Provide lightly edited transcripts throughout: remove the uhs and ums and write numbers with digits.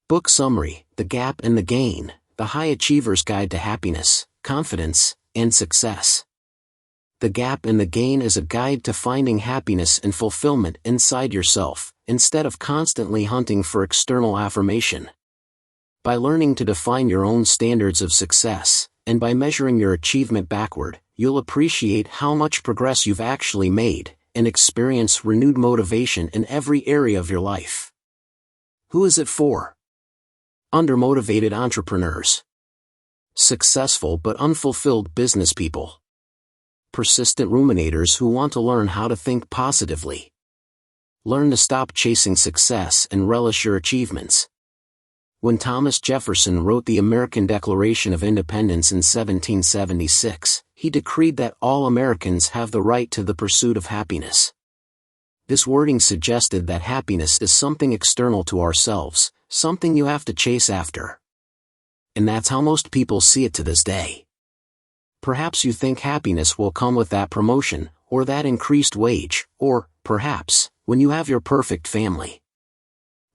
Book summary: The Gap and the Gain, The High Achiever's Guide to Happiness, Confidence, and Success. The Gap and the Gain is a guide to finding happiness and fulfillment inside yourself, instead of constantly hunting for external affirmation. By learning to define your own standards of success, and by measuring your achievement backward, you'll appreciate how much progress you've actually made, and experience renewed motivation in every area of your life. Who is it for? Undermotivated entrepreneurs. Successful but unfulfilled business people. Persistent ruminators who want to learn how to think positively. Learn to stop chasing success and relish your achievements. When Thomas Jefferson wrote the American Declaration of Independence in 1776, he decreed that all Americans have the right to the pursuit of happiness. This wording suggested that happiness is something external to ourselves, something you have to chase after. And that's how most people see it to this day. Perhaps you think happiness will come with that promotion, or that increased wage, or, perhaps, when you have your perfect family.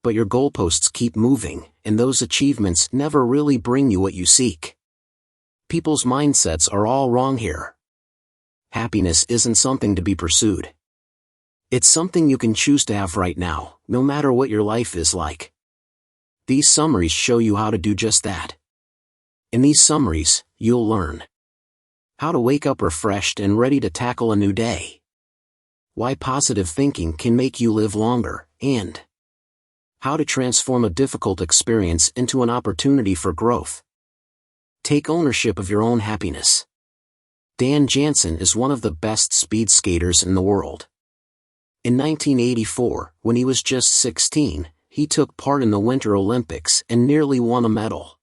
But your goalposts keep moving, and those achievements never really bring you what you seek. People's mindsets are all wrong here. Happiness isn't something to be pursued. It's something you can choose to have right now, no matter what your life is like. These summaries show you how to do just that. In these summaries, you'll learn how to wake up refreshed and ready to tackle a new day, why positive thinking can make you live longer, and how to transform a difficult experience into an opportunity for growth. Take ownership of your own happiness. Dan Jansen is one of the best speed skaters in the world. In 1984, when he was just 16, he took part in the Winter Olympics and nearly won a medal.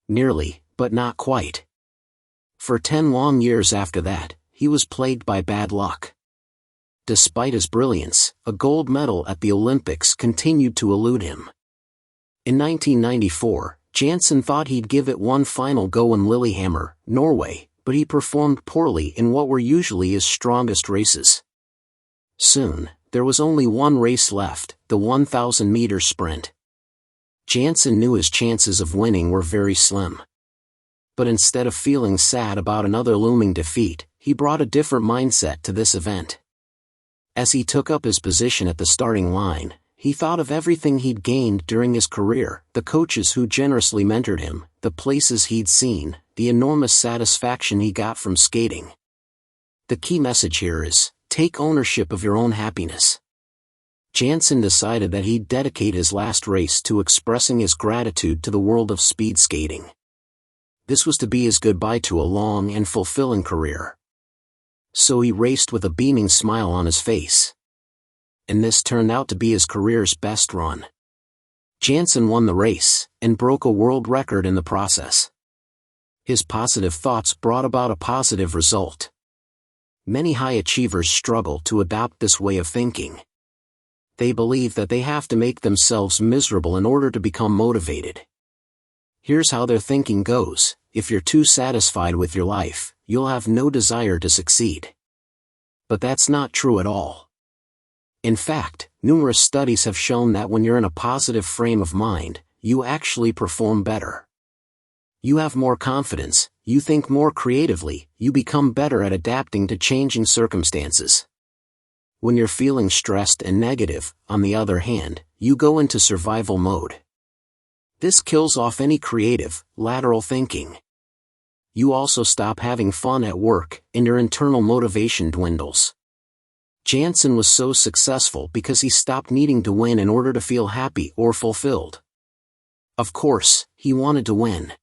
Nearly, but not quite. For 10 long years after that, he was plagued by bad luck. Despite his brilliance, a gold medal at the Olympics continued to elude him. In 1994, Jansen thought he'd give it one final go in Lillehammer, Norway, but he performed poorly in what were usually his strongest races. Soon, there was only one race left, the 1,000-meter sprint. Jansen knew his chances of winning were very slim. But instead of feeling sad about another looming defeat, he brought a different mindset to this event. As he took up his position at the starting line, he thought of everything he'd gained during his career, the coaches who generously mentored him, the places he'd seen, the enormous satisfaction he got from skating. The key message here is, take ownership of your own happiness. Jansen decided that he'd dedicate his last race to expressing his gratitude to the world of speed skating. This was to be his goodbye to a long and fulfilling career. So he raced with a beaming smile on his face. And this turned out to be his career's best run. Jansen won the race, and broke a world record in the process. His positive thoughts brought about a positive result. Many high achievers struggle to adopt this way of thinking. They believe that they have to make themselves miserable in order to become motivated. Here's how their thinking goes: if you're too satisfied with your life, you'll have no desire to succeed. But that's not true at all. In fact, numerous studies have shown that when you're in a positive frame of mind, you actually perform better. You have more confidence, you think more creatively, you become better at adapting to changing circumstances. When you're feeling stressed and negative, on the other hand, you go into survival mode. This kills off any creative, lateral thinking. You also stop having fun at work, and your internal motivation dwindles. Jansen was so successful because he stopped needing to win in order to feel happy or fulfilled. Of course, he wanted to win.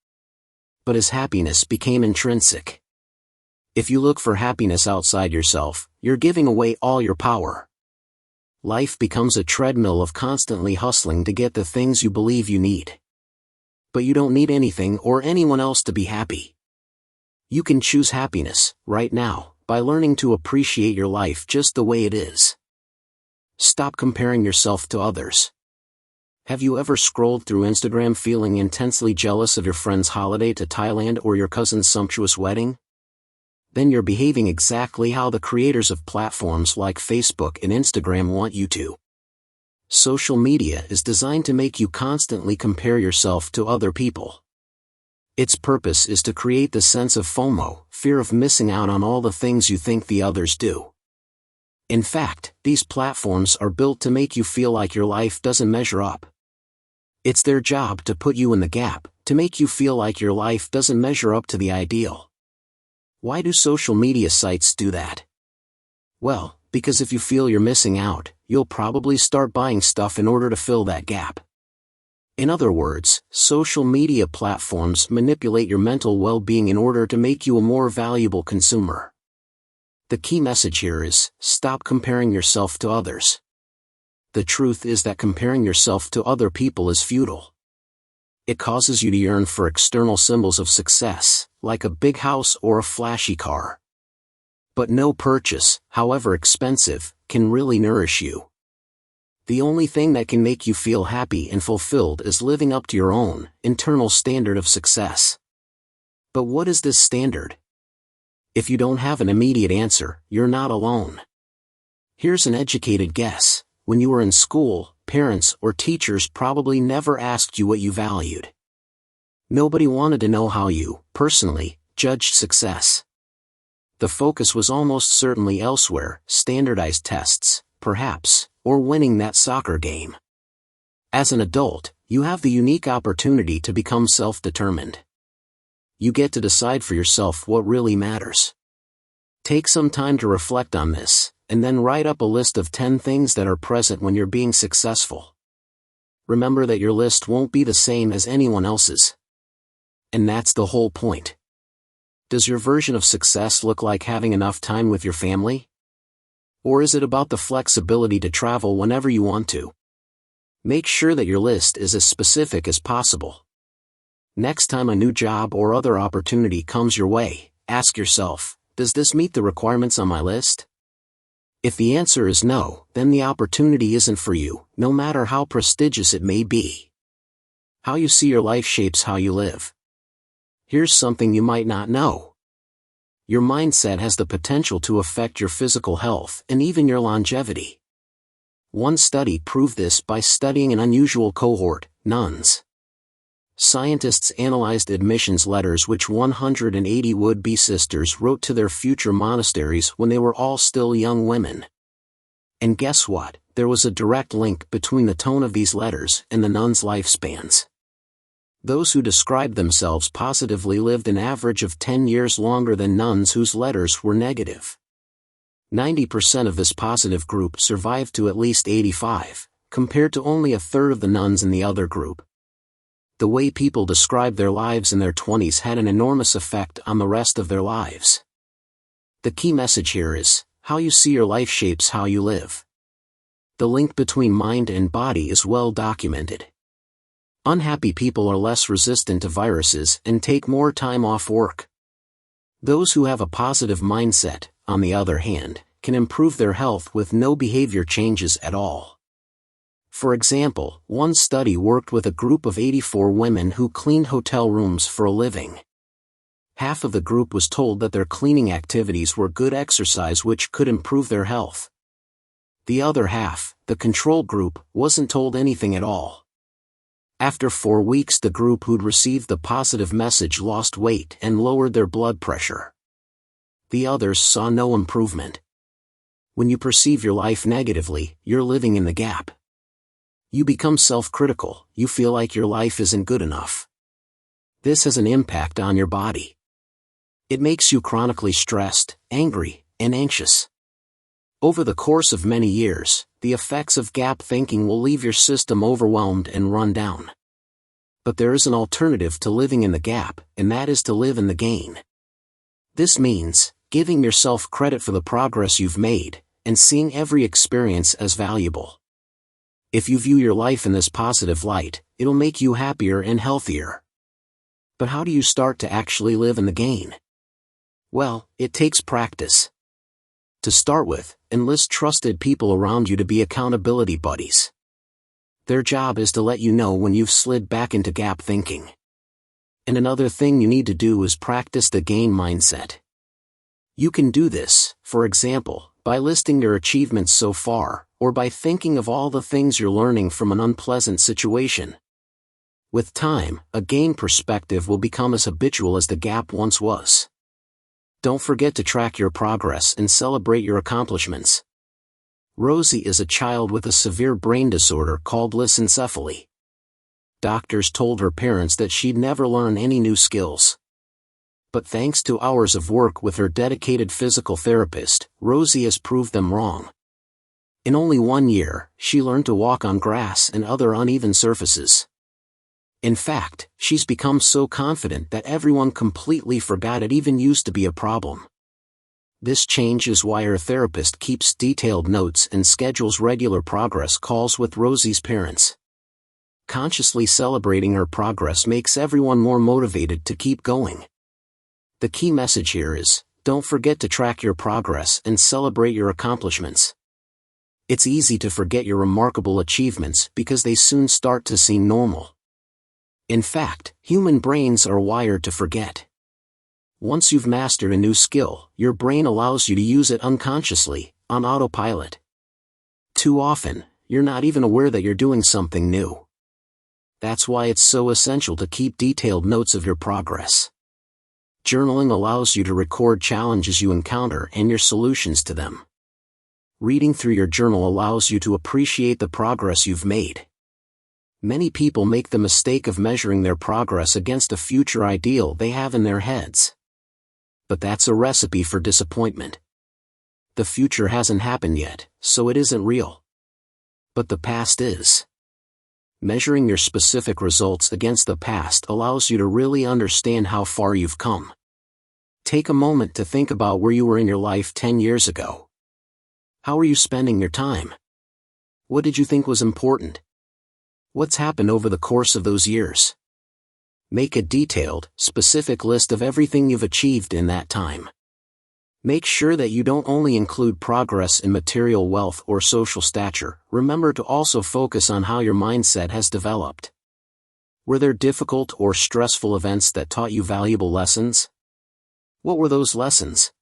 But his happiness became intrinsic. If you look for happiness outside yourself, you're giving away all your power. Life becomes a treadmill of constantly hustling to get the things you believe you need. But you don't need anything or anyone else to be happy. You can choose happiness, right now, by learning to appreciate your life just the way it is. Stop comparing yourself to others. Have you ever scrolled through Instagram feeling intensely jealous of your friend's holiday to Thailand or your cousin's sumptuous wedding? Then you're behaving exactly how the creators of platforms like Facebook and Instagram want you to. Social media is designed to make you constantly compare yourself to other people. Its purpose is to create the sense of FOMO, fear of missing out on all the things you think the others do. In fact, these platforms are built to make you feel like your life doesn't measure up. It's their job to put you in the gap, to make you feel like your life doesn't measure up to the ideal. Why do social media sites do that? Well, because if you feel you're missing out, you'll probably start buying stuff in order to fill that gap. In other words, social media platforms manipulate your mental well-being in order to make you a more valuable consumer. The key message here is, stop comparing yourself to others. The truth is that comparing yourself to other people is futile. It causes you to yearn for external symbols of success, like a big house or a flashy car. But no purchase, however expensive, can really nourish you. The only thing that can make you feel happy and fulfilled is living up to your own, internal standard of success. But what is this standard? If you don't have an immediate answer, you're not alone. Here's an educated guess. When you were in school, parents or teachers probably never asked you what you valued. Nobody wanted to know how you, personally, judged success. The focus was almost certainly elsewhere, standardized tests, perhaps, or winning that soccer game. As an adult, you have the unique opportunity to become self-determined. You get to decide for yourself what really matters. Take some time to reflect on this, and then write up a list of 10 things that are present when you're being successful. Remember that your list won't be the same as anyone else's. And that's the whole point. Does your version of success look like having enough time with your family? Or is it about the flexibility to travel whenever you want to? Make sure that your list is as specific as possible. Next time a new job or other opportunity comes your way, ask yourself, does this meet the requirements on my list? If the answer is no, then the opportunity isn't for you, no matter how prestigious it may be. How you see your life shapes how you live. Here's something you might not know. Your mindset has the potential to affect your physical health and even your longevity. One study proved this by studying an unusual cohort, nuns. Scientists analyzed admissions letters which 180 would-be sisters wrote to their future monasteries when they were all still young women. And guess what? There was a direct link between the tone of these letters and the nuns' lifespans. Those who described themselves positively lived an average of 10 years longer than nuns whose letters were negative. 90% of this positive group survived to at least 85, compared to only a third of the nuns in the other group. The way people described their lives in their 20s had an enormous effect on the rest of their lives. The key message here is, how you see your life shapes how you live. The link between mind and body is well documented. Unhappy people are less resistant to viruses and take more time off work. Those who have a positive mindset, on the other hand, can improve their health with no behavior changes at all. For example, one study worked with a group of 84 women who cleaned hotel rooms for a living. Half of the group was told that their cleaning activities were good exercise which could improve their health. The other half, the control group, wasn't told anything at all. After 4 weeks, the group who'd received the positive message lost weight and lowered their blood pressure. The others saw no improvement. When you perceive your life negatively, you're living in the gap. You become self-critical, you feel like your life isn't good enough. This has an impact on your body. It makes you chronically stressed, angry, and anxious. Over the course of many years, the effects of gap thinking will leave your system overwhelmed and run down. But there is an alternative to living in the gap, and that is to live in the gain. This means giving yourself credit for the progress you've made, and seeing every experience as valuable. If you view your life in this positive light, it'll make you happier and healthier. But how do you start to actually live in the gain? Well, it takes practice. To start with, enlist trusted people around you to be accountability buddies. Their job is to let you know when you've slid back into gap thinking. And another thing you need to do is practice the gain mindset. You can do this, for example, by listing your achievements so far, or by thinking of all the things you're learning from an unpleasant situation. With time, a gain perspective will become as habitual as the gap once was. Don't forget to track your progress and celebrate your accomplishments. Rosie is a child with a severe brain disorder called lissencephaly. Doctors told her parents that she'd never learn any new skills. But thanks to hours of work with her dedicated physical therapist, Rosie has proved them wrong. In only 1 year, she learned to walk on grass and other uneven surfaces. In fact, she's become so confident that everyone completely forgot it even used to be a problem. This change is why her therapist keeps detailed notes and schedules regular progress calls with Rosie's parents. Consciously celebrating her progress makes everyone more motivated to keep going. The key message here is, don't forget to track your progress and celebrate your accomplishments. It's easy to forget your remarkable achievements because they soon start to seem normal. In fact, human brains are wired to forget. Once you've mastered a new skill, your brain allows you to use it unconsciously, on autopilot. Too often, you're not even aware that you're doing something new. That's why it's so essential to keep detailed notes of your progress. Journaling allows you to record challenges you encounter and your solutions to them. Reading through your journal allows you to appreciate the progress you've made. Many people make the mistake of measuring their progress against a future ideal they have in their heads. But that's a recipe for disappointment. The future hasn't happened yet, so it isn't real. But the past is. Measuring your specific results against the past allows you to really understand how far you've come. Take a moment to think about where you were in your life 10 years ago. How are you spending your time? What did you think was important? What's happened over the course of those years? Make a detailed, specific list of everything you've achieved in that time. Make sure that you don't only include progress in material wealth or social stature, remember to also focus on how your mindset has developed. Were there difficult or stressful events that taught you valuable lessons? What were those lessons?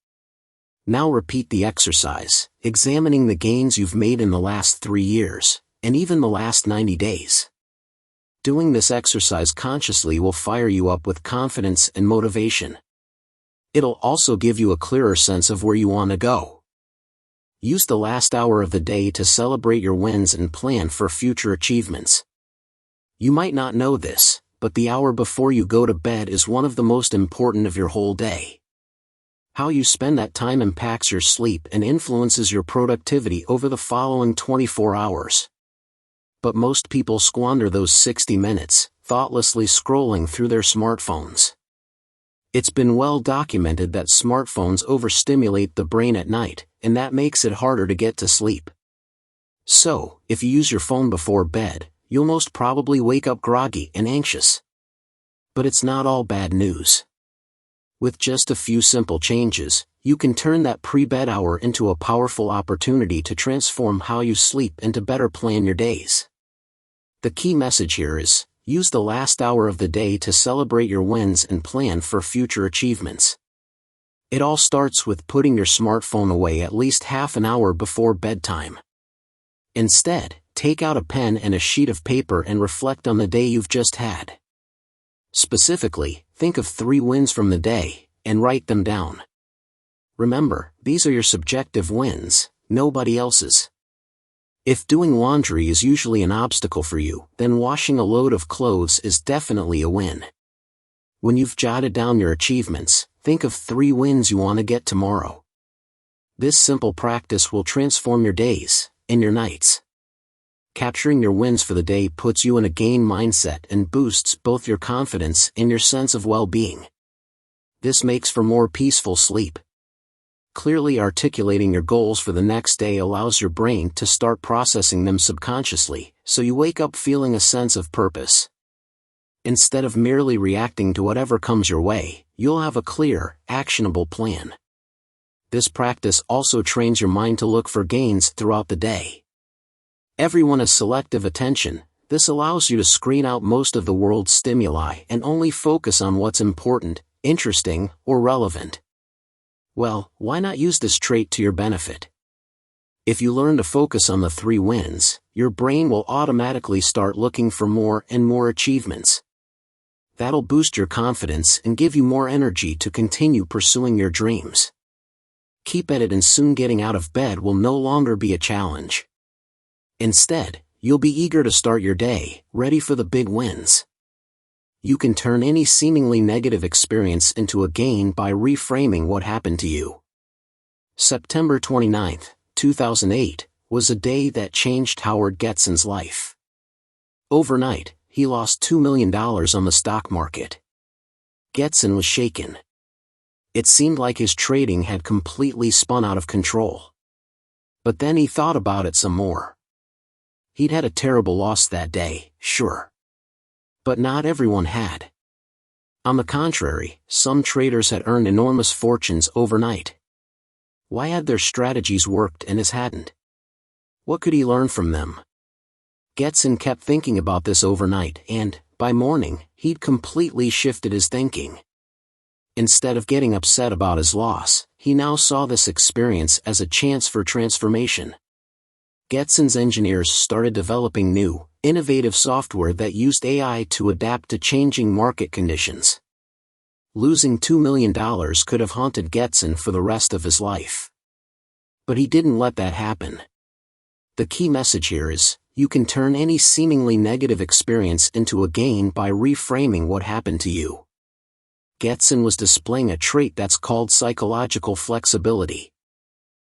Now repeat the exercise, examining the gains you've made in the last 3 years, and even the last 90 days. Doing this exercise consciously will fire you up with confidence and motivation. It'll also give you a clearer sense of where you want to go. Use the last hour of the day to celebrate your wins and plan for future achievements. You might not know this, but the hour before you go to bed is one of the most important of your whole day. How you spend that time impacts your sleep and influences your productivity over the following 24 hours. But most people squander those 60 minutes, thoughtlessly scrolling through their smartphones. It's been well documented that smartphones overstimulate the brain at night, and that makes it harder to get to sleep. So, if you use your phone before bed, you'll most probably wake up groggy and anxious. But it's not all bad news. With just a few simple changes, you can turn that pre-bed hour into a powerful opportunity to transform how you sleep and to better plan your days. The key message here is, use the last hour of the day to celebrate your wins and plan for future achievements. It all starts with putting your smartphone away at least half an hour before bedtime. Instead, take out a pen and a sheet of paper and reflect on the day you've just had. Specifically, think of 3 wins from the day, and write them down. Remember, these are your subjective wins, nobody else's. If doing laundry is usually an obstacle for you, then washing a load of clothes is definitely a win. When you've jotted down your achievements, think of 3 wins you want to get tomorrow. This simple practice will transform your days, and your nights. Capturing your wins for the day puts you in a gain mindset and boosts both your confidence and your sense of well-being. This makes for more peaceful sleep. Clearly articulating your goals for the next day allows your brain to start processing them subconsciously, so you wake up feeling a sense of purpose. Instead of merely reacting to whatever comes your way, you'll have a clear, actionable plan. This practice also trains your mind to look for gains throughout the day. Everyone has selective attention. This allows you to screen out most of the world's stimuli and only focus on what's important, interesting, or relevant. Well, why not use this trait to your benefit? If you learn to focus on the 3 wins, your brain will automatically start looking for more and more achievements. That'll boost your confidence and give you more energy to continue pursuing your dreams. Keep at it and soon getting out of bed will no longer be a challenge. Instead, you'll be eager to start your day, ready for the big wins. You can turn any seemingly negative experience into a gain by reframing what happened to you. September 29, 2008, was a day that changed Howard Getson's life. Overnight, he lost $2 million on the stock market. Getson was shaken. It seemed like his trading had completely spun out of control. But then he thought about it some more. He'd had a terrible loss that day, sure. But not everyone had. On the contrary, some traders had earned enormous fortunes overnight. Why had their strategies worked and his hadn't? What could he learn from them? Getson kept thinking about this overnight and, by morning, he'd completely shifted his thinking. Instead of getting upset about his loss, he now saw this experience as a chance for transformation. Getson's engineers started developing new, innovative software that used AI to adapt to changing market conditions. Losing $2 million could have haunted Getson for the rest of his life. But he didn't let that happen. The key message here is, you can turn any seemingly negative experience into a gain by reframing what happened to you. Getson was displaying a trait that's called psychological flexibility.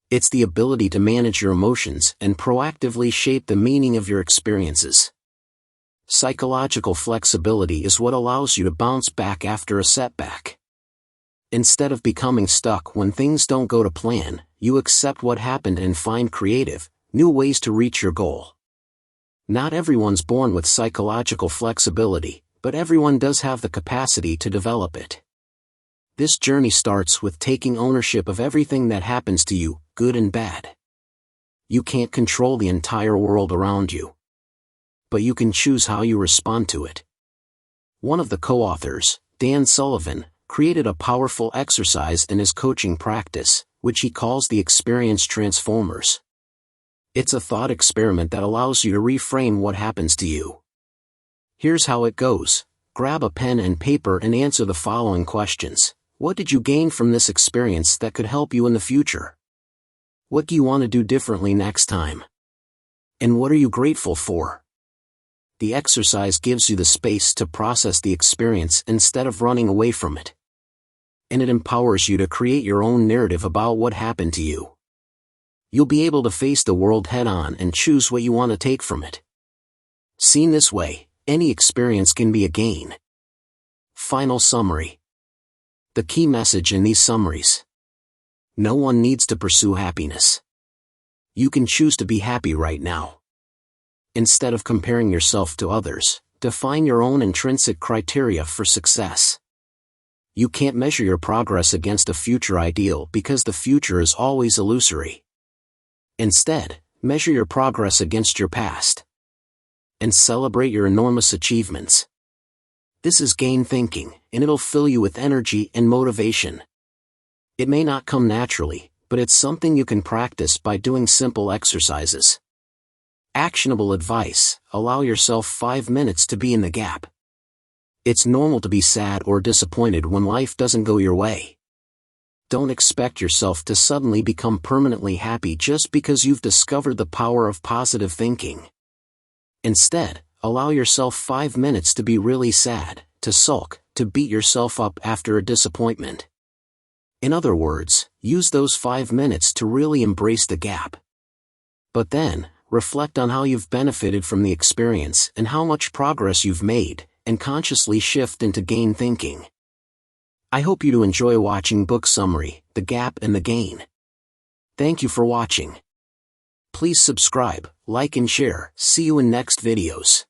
It's the ability to manage your emotions and proactively shape the meaning of your experiences. Psychological flexibility is what allows you to bounce back after a setback. Instead of becoming stuck when things don't go to plan, you accept what happened and find creative, new ways to reach your goal. Not everyone's born with psychological flexibility, but everyone does have the capacity to develop it. This journey starts with taking ownership of everything that happens to you, good and bad. You can't control the entire world around you. But you can choose how you respond to it. One of the co-authors, Sullivan, created a powerful exercise in his coaching practice, which he calls the Experience Transformers. It's a thought experiment that allows you to reframe what happens to you. Here's how it goes. Grab a pen and paper and answer the following questions. What did you gain from this experience that could help you in the future? What do you want to do differently next time? And what are you grateful for? The exercise gives you the space to process the experience instead of running away from it. And it empowers you to create your own narrative about what happened to you. You'll be able to face the world head-on and choose what you want to take from it. Seen this way, any experience can be a gain. Final summary. The key message in these summaries. No one needs to pursue happiness. You can choose to be happy right now. Instead of comparing yourself to others, define your own intrinsic criteria for success. You can't measure your progress against a future ideal because the future is always illusory. Instead, measure your progress against your past. And celebrate your enormous achievements. This is gain thinking, and it'll fill you with energy and motivation. It may not come naturally, but it's something you can practice by doing simple exercises. Actionable advice: allow yourself 5 minutes to be in the gap. It's normal to be sad or disappointed when life doesn't go your way. Don't expect yourself to suddenly become permanently happy just because you've discovered the power of positive thinking. Instead, allow yourself 5 minutes to be really sad, to sulk, to beat yourself up after a disappointment. In other words, use those 5 minutes to really embrace the gap. But then, reflect on how you've benefited from the experience and how much progress you've made, and consciously shift into gain thinking. I hope you do enjoy watching book summary, The Gap and the Gain. Thank you for watching. Please subscribe, like and share. See you in next videos.